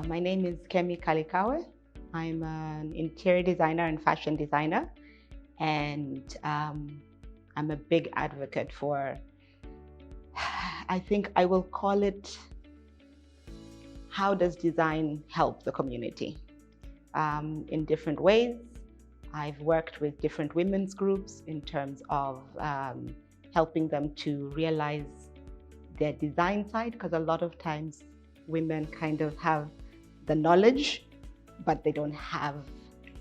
My name is Kemi Kalikawe. I'm an interior designer and fashion designer, and I'm a big advocate for, I think I will call it, how does design help the community? In different ways. I've worked with different women's groups in terms of helping them to realize their design side, because a lot of times women kind of have the knowledge, but they don't have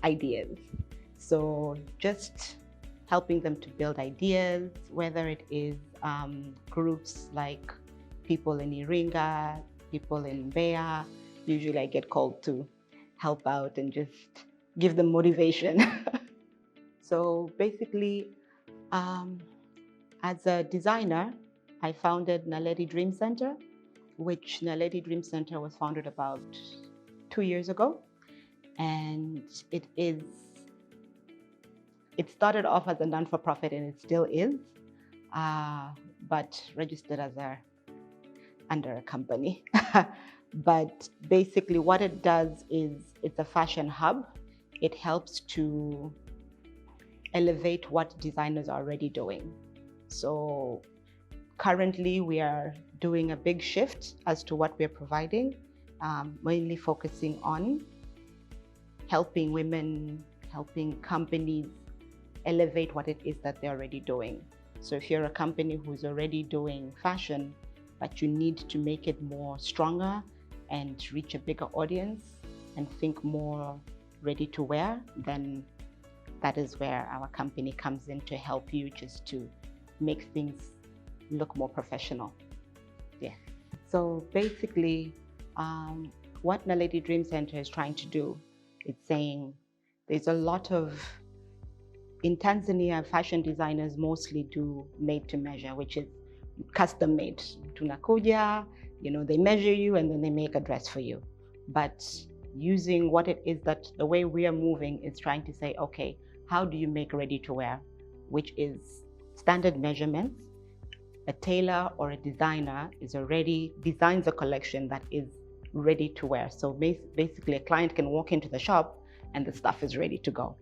ideas. So just helping them to build ideas, whether it is groups like people in Iringa, people in Mbeya. Usually I get called to help out and just give them motivation. So basically, as a designer, I founded Naledi Dream Center, which Naledi Dream Center was founded about 2 years ago. And it started off as a non-for-profit, and it still is, but registered as under a company. But basically what it does is it's a fashion hub. It helps to elevate what designers are already doing. So currently we are doing a big shift as to what we're providing, mainly focusing on helping women, helping companies elevate what it is that they're already doing. So if you're a company who's already doing fashion, but you need to make it more stronger and reach a bigger audience and think more ready to wear, then that is where our company comes in to help you just to make things look more professional. Yeah. So basically, what Naledi Dream Center is trying to do, it's saying there's a lot of, in Tanzania, fashion designers mostly do made to measure, which is custom made. Tunakuja, they measure you and then they make a dress for you. But using what it is that the way we are moving is trying to say, okay, how do you make ready to wear, which is standard measurements. A tailor or a designer designs a collection that is ready to wear. So basically a client can walk into the shop and the stuff is ready to go.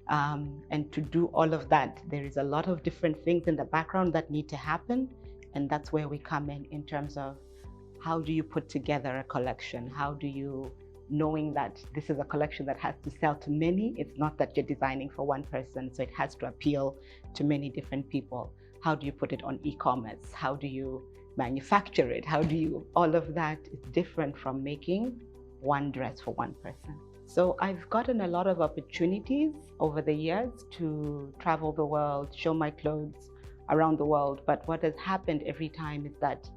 And to do all of that, there is a lot of different things in the background that need to happen. And that's where we come in terms of how do you put together a collection? How do you, knowing that this is a collection that has to sell to many, it's not that you're designing for one person, so it has to appeal to many different people. How do you put it on e-commerce? How do you manufacture it? All of that is different from making one dress for one person. So I've gotten a lot of opportunities over the years to travel the world, show my clothes around the world. But what has happened every time is that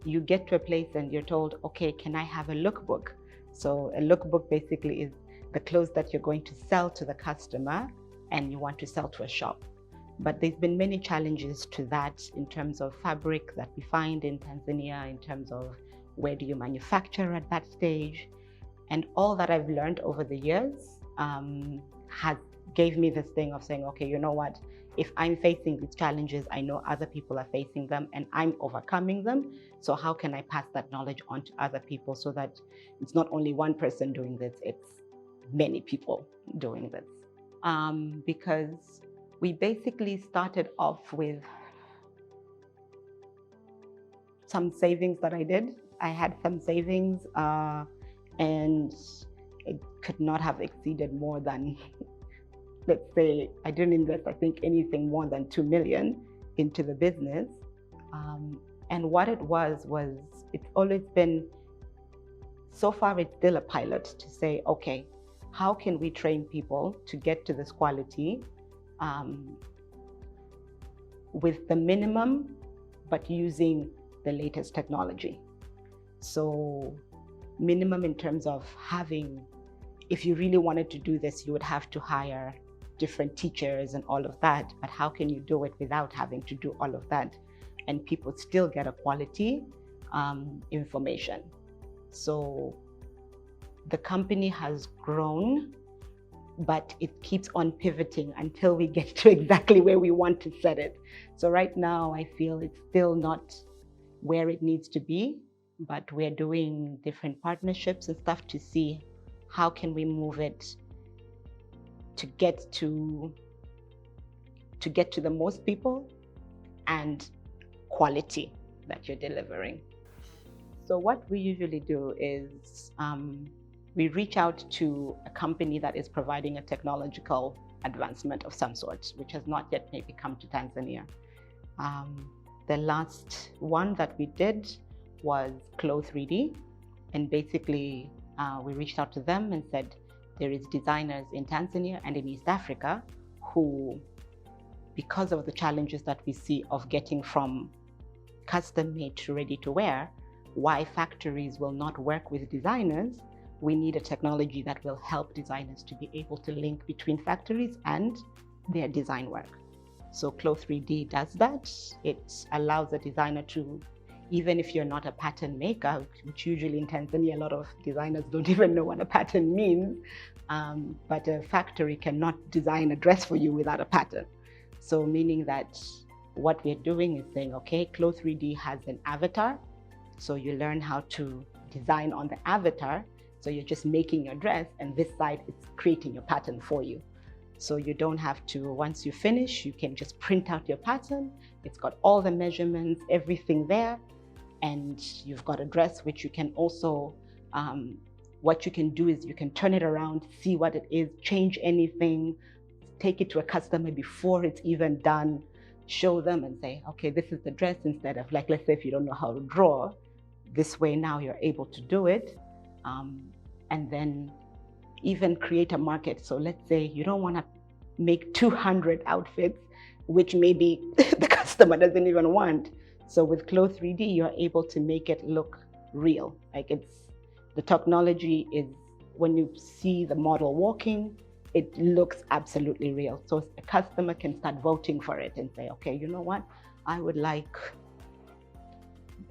you get to a place and you're told, okay, can I have a lookbook? So a lookbook basically is the clothes that you're going to sell to the customer and you want to sell to a shop. But there's been many challenges to that in terms of fabric that we find in Tanzania, in terms of where do you manufacture at that stage. And all that I've learned over the years gave me this thing of saying, okay, you know what? If I'm facing these challenges, I know other people are facing them and I'm overcoming them. So how can I pass that knowledge on to other people so that it's not only one person doing this, it's many people doing this. Because we basically started off with some savings that I did. I had some savings and it could not have exceeded more than, let's say, I didn't invest, I think, anything more than 2 million into the business. And what it was it's always been, so far it's still a pilot to say, okay, how can we train people to get to this quality with the minimum, but using the latest technology. So minimum in terms of having, if you really wanted to do this, you would have to hire different teachers and all of that. But how can you do it without having to do all of that? And people still get a quality information. So the company has grown but it keeps on pivoting until we get to exactly where we want to set it. So right now, I feel it's still not where it needs to be, but we're doing different partnerships and stuff to see how can we move it to get to the most people and quality that you're delivering. So what we usually do is we reach out to a company that is providing a technological advancement of some sort, which has not yet maybe come to Tanzania. The last one that we did was Clo 3D, and basically we reached out to them and said there is designers in Tanzania and in East Africa who, because of the challenges that we see of getting from custom made to ready to wear, why factories will not work with designers, we need a technology that will help designers to be able to link between factories and their design work. So Clo 3D does that. It allows a designer to, even if you're not a pattern maker, which usually in Tanzania, a lot of designers don't even know what a pattern means, but a factory cannot design a dress for you without a pattern. So meaning that what we're doing is saying, okay, Clo 3D has an avatar. So you learn how to design on the avatar. So you're just making your dress, and this side, it's creating your pattern for you. So you don't have to, once you finish, you can just print out your pattern. It's got all the measurements, everything there. And you've got a dress which you can also, what you can do is you can turn it around, see what it is, change anything, take it to a customer before it's even done, show them and say, okay, this is the dress, instead of, like, let's say if you don't know how to draw, this way now you're able to do it. And then even create a market. So let's say you don't want to make 200 outfits, which maybe the customer doesn't even want. So with Clo 3D, you're able to make it look real. Like, the technology is, when you see the model walking, it looks absolutely real. So a customer can start voting for it and say, okay, you know what? I would like,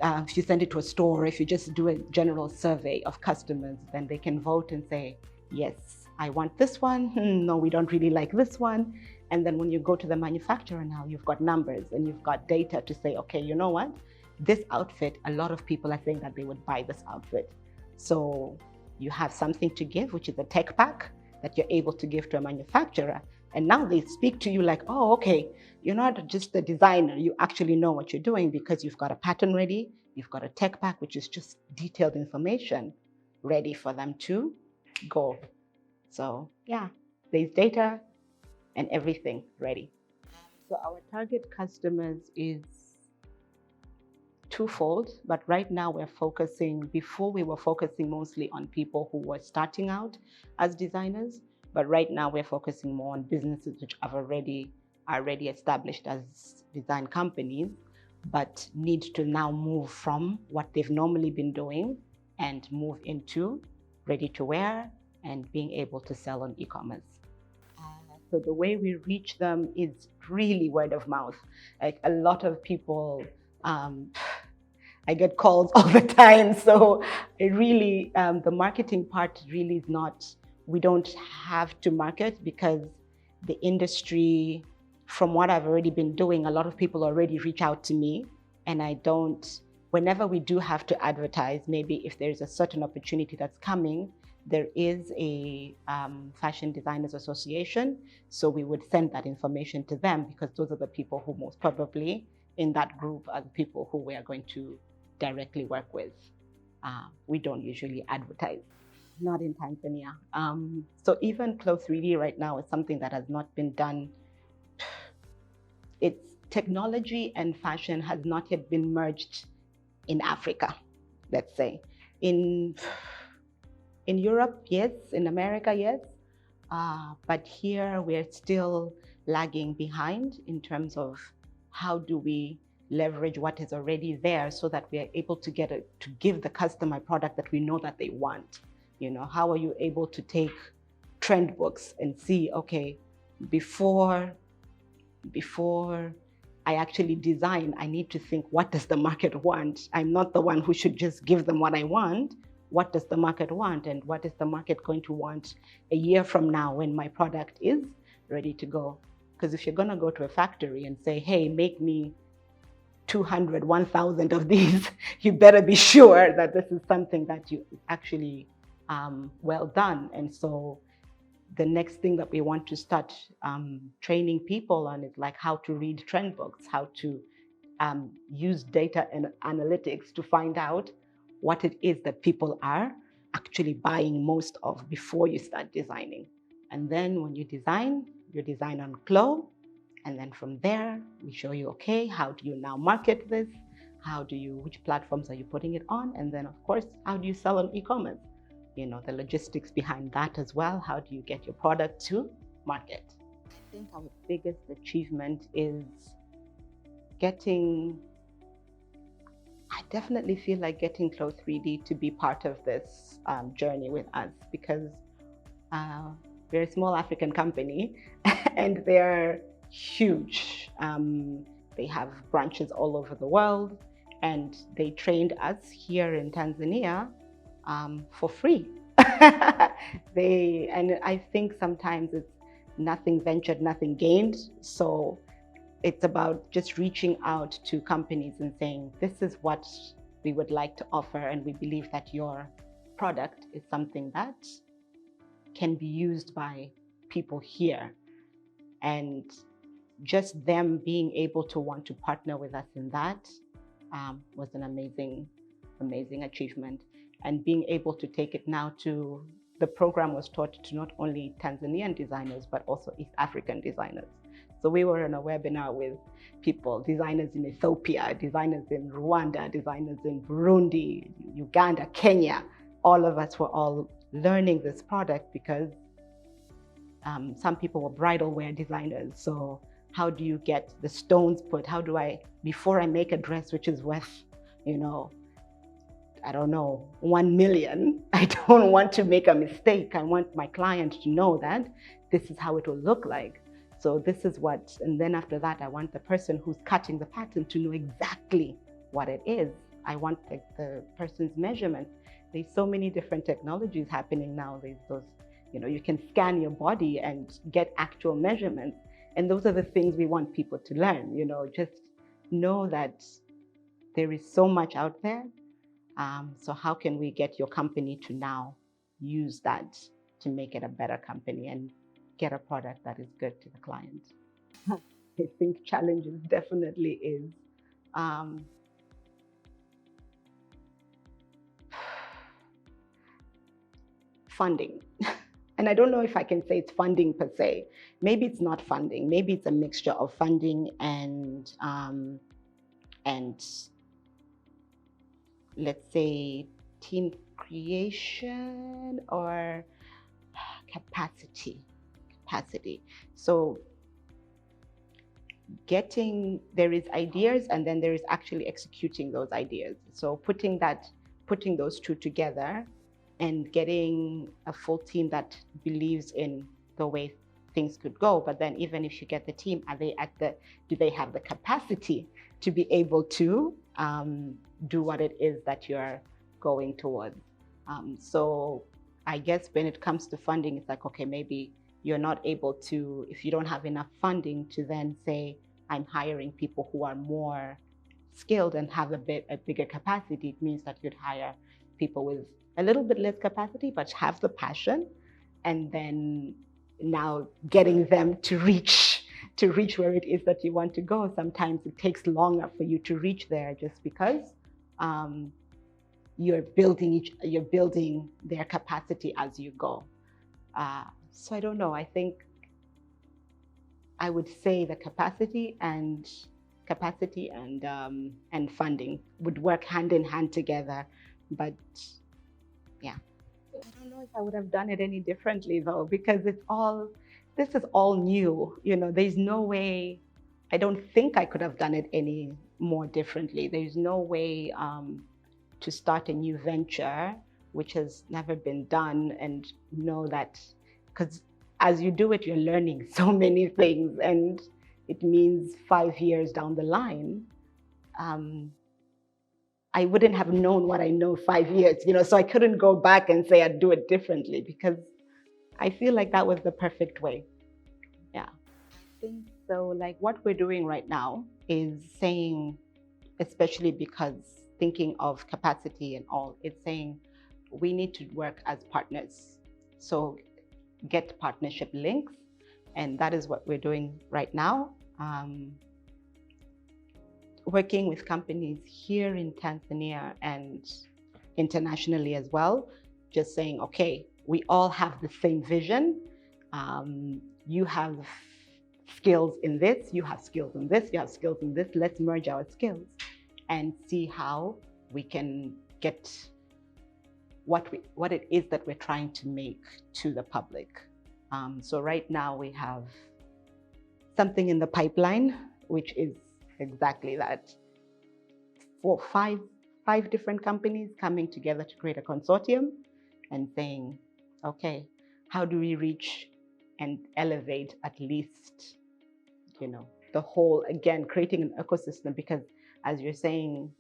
if you send it to a store, if you just do a general survey of customers, then they can vote and say, yes, I want this one. No, we don't really like this one. And then when you go to the manufacturer now, you've got numbers and you've got data to say, okay, you know what? This outfit, a lot of people are saying that they would buy this outfit. So you have something to give, which is a tech pack that you're able to give to a manufacturer. And now they speak to you like, oh, okay, you're not just a designer, you actually know what you're doing because you've got a pattern ready, you've got a tech pack, which is just detailed information ready for them to go. So yeah, there's data and everything ready. So our target customers is twofold, but right now we're focusing, before we were focusing mostly on people who were starting out as designers, but right now we're focusing more on businesses which are already established as design companies, but need to now move from what they've normally been doing and move into ready to wear and being able to sell on e-commerce. So the way we reach them is really word of mouth. Like, a lot of people, I get calls all the time. So it really, the marketing part really is not, we don't have to market because the industry, from what I've already been doing, a lot of people already reach out to me, and I don't, whenever we do have to advertise, maybe if there's a certain opportunity that's coming, there is a Fashion Designers Association. So we would send that information to them because those are the people who most probably in that group are the people who we are going to directly work with. We don't usually advertise, not in Tanzania. So even Clo 3D right now is something that has not been done. It's technology and fashion has not yet been merged in Africa, let's say. In Europe, yes. In America, yes. But here we're still lagging behind in terms of how do we leverage what is already there so that we are able to to give the customer a product that we know that they want. You know, how are you able to take trend books and see, okay, before I actually design, I need to think, what does the market want? I'm not the one who should just give them what I want. what does the market want and what is the market going to want a year from now when my product is ready to go. Because if you're going to go to a factory and say, hey, make me 200, 1,000 of these, you better be sure that this is something that you actually well done. And so the next thing that we want to start training people on is like how to read trend books, how to use data and analytics to find out what it is that people are actually buying most of before you start designing. And then when you design on Flow. And then from there, we show you, okay, how do you now market this? Which platforms are you putting it on? And then of course, how do you sell on e-commerce? You know, the logistics behind that as well. How do you get your product to market? I think our biggest achievement is I definitely feel like getting Flow 3D to be part of this journey with us, because we're a small African company and they're huge. They have branches all over the world, and they trained us here in Tanzania for free. And I think sometimes it's nothing ventured, nothing gained. So it's about just reaching out to companies and saying, this is what we would like to offer, and we believe that your product is something that can be used by people here. And just them being able to want to partner with us in that was an amazing, amazing achievement. And being able to take it now to, the program was taught to not only Tanzanian designers, but also East African designers. So we were on a webinar with people, designers in Ethiopia, designers in Rwanda, designers in Burundi, Uganda, Kenya. All of us were all learning this product because some people were bridal wear designers. So how do you get the stones put? How do I, before I make a dress which is worth, I don't know, 1 million, I don't want to make a mistake. I want my client to know that this is how it will look like. So this is what, and then after that, I want the person who's cutting the pattern to know exactly what it is. I want the person's measurements. There's so many different technologies happening now. There's those, you can scan your body and get actual measurements. And those are the things we want people to learn, just know that there is so much out there. So how can we get your company to now use that to make it a better company and get a product that is good to the client? I think challenges definitely is funding. And I don't know if I can say it's funding per se. Maybe it's not funding. Maybe it's a mixture of funding and let's say team creation or capacity. So there is ideas, and then there is actually executing those ideas. So putting those two together and getting a full team that believes in the way things could go. But then even if you get the team, do they have the capacity to be able to do what it is that you're going towards? So I guess when it comes to funding, it's like, okay, maybe you're not able to, if you don't have enough funding to then say, I'm hiring people who are more skilled and have a bigger capacity. It means that you'd hire people with a little bit less capacity, but have the passion, and then now getting them to reach where it is that you want to go. Sometimes it takes longer for you to reach there just because you're building their capacity as you go. So I don't know. I think I would say the capacity and funding would work hand in hand together. But yeah, I don't know if I would have done it any differently though, because this is all new. There's no way. I don't think I could have done it any more differently. There's no way to start a new venture which has never been done and know that, because as you do it, you're learning so many things, and it means 5 years down the line, I wouldn't have known what I know 5 years, so I couldn't go back and say I'd do it differently, because I feel like that was the perfect way. Yeah. I think so. Like what we're doing right now is saying, especially because thinking of capacity and all, it's saying we need to work as partners. So get partnership links. And that is what we're doing right now. Working with companies here in Tanzania and internationally as well, just saying, okay, we all have the same vision. You have skills in this, you have skills in this, you have skills in this. Let's merge our skills and see how we can get what it is that we're trying to make to the public. So right now we have something in the pipeline, which is exactly that. For five different companies coming together to create a consortium and saying, okay, how do we reach and elevate at least, the whole, again, creating an ecosystem, because as you're saying,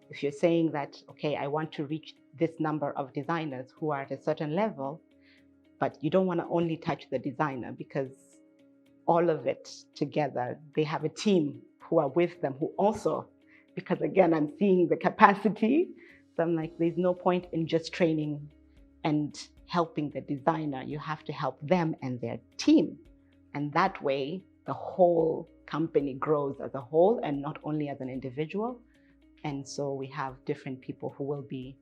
if you're saying that, okay, I want to reach this number of designers who are at a certain level, but you don't want to only touch the designer, because all of it together, they have a team who are with them who also, because again, I'm seeing the capacity. So I'm like, there's no point in just training and helping the designer. You have to help them and their team. And that way, the whole company grows as a whole and not only as an individual. And so we have different people who will be